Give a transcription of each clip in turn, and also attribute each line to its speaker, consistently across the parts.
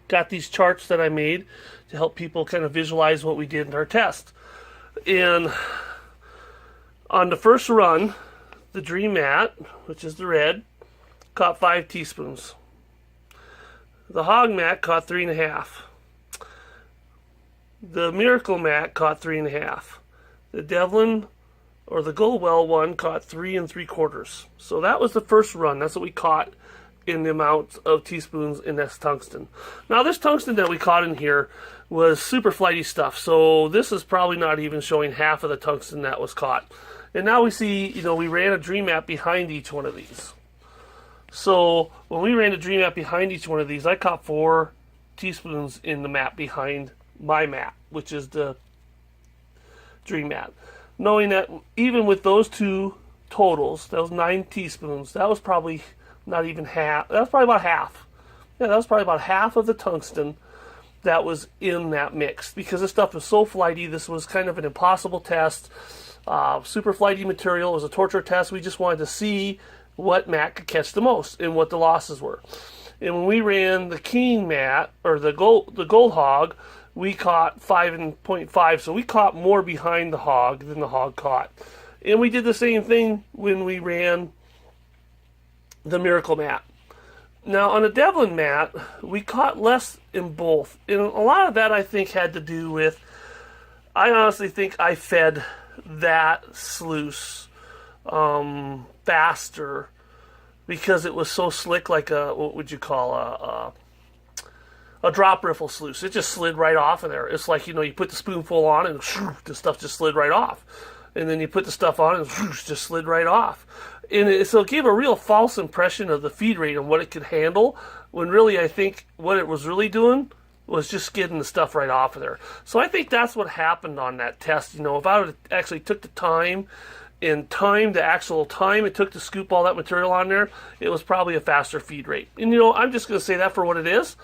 Speaker 1: got these charts that I made to help people kind of visualize what we did in our test. And on the first run, the Dream Mat, which is the red, caught 5 teaspoons. The Hog Mat caught 3.5. The Miracle Mat caught 3.5. The Devlin or the Goldwell one caught 3 3/4. So that was the first run. That's what we caught in the amount of teaspoons in this tungsten. Now this tungsten that we caught in here was super flighty stuff. So this is probably not even showing half of the tungsten that was caught. And now we see, we ran a Dream Mat behind each one of these. So when we ran a Dream Mat behind each one of these, I caught 4 teaspoons in the mat behind my mat, which is the Dream Mat. Knowing that even with those two totals, that was 9 teaspoons, that was probably not even half. That was probably about half. Yeah, that was probably about half of the tungsten that was in that mix. Because this stuff was so flighty, this was kind of an impossible test. Super flighty material. It was a torture test. We just wanted to see what mat could catch the most and what the losses were. And when we ran the King mat, or the gold hog, we caught 5.5. So we caught more behind the hog than the hog caught. And we did the same thing when we ran the Miracle mat. Now on the Devlin mat, we caught less in both. And a lot of that I think had to do with, I honestly think I fed that sluice faster because it was so slick, like what would you call a drop riffle sluice. It just slid right off of there. It's like, you put the spoonful on and the stuff just slid right off. And then you put the stuff on and just slid right off. And so it gave a real false impression of the feed rate and what it could handle, when really I think what it was really doing was just getting the stuff right off of there. So I think that's what happened on that test. If I would have actually took the time and timed the actual time it took to scoop all that material on there, it was probably a faster feed rate. And I'm just going to say that for what it is.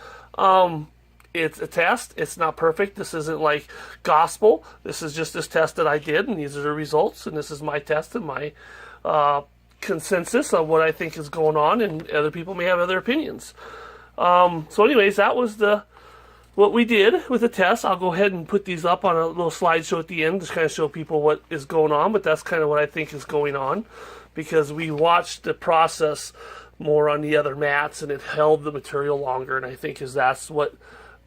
Speaker 1: It's a test. It's not perfect. This isn't like gospel. This is just this test that I did, and these are the results, and this is my test and my consensus on what I think is going on, and other people may have other opinions. So anyways, that was what we did with the test. I'll go ahead and put these up on a little slideshow at the end to kind of show people what is going on, but that's kind of what I think is going on, because we watched the process more on the other mats and it held the material longer, and I think that's what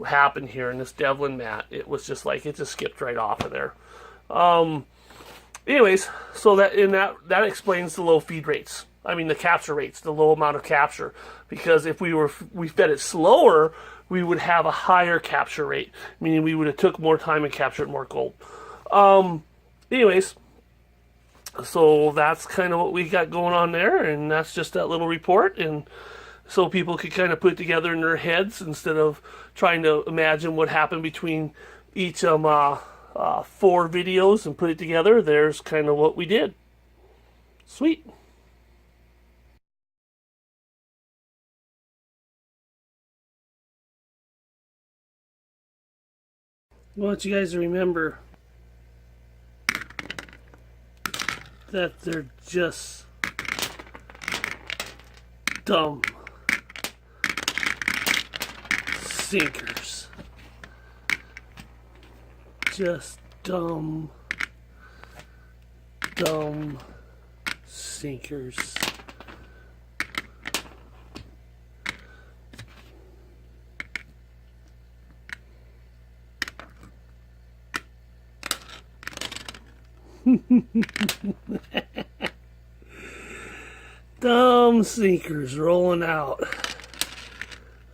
Speaker 1: happened here in this Devlin mat. It was just like, it just skipped right off of there. Anyways, so that explains the low feed rates. I mean the capture rates, the low amount of capture, because if we fed it slower, we would have a higher capture rate, meaning we would have took more time and captured more gold. Anyways, so that's kind of what we got going on there, and that's just that little report, and so people could kind of put it together in their heads instead of trying to imagine what happened between each 4 videos and put it together. There's kind of what we did. Sweet. I want you guys to remember that they're just dumb sinkers. Just dumb sinkers. Dumb sinkers rolling out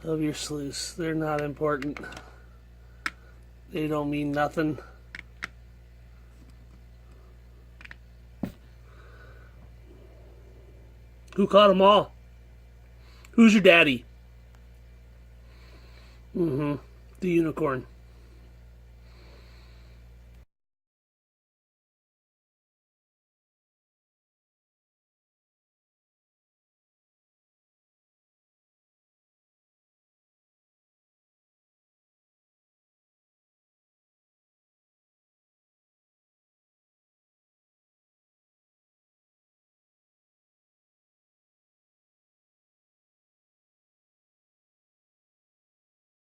Speaker 1: of your sluice. They're not important. They don't mean nothing. Who caught them all? Who's your daddy? The unicorn.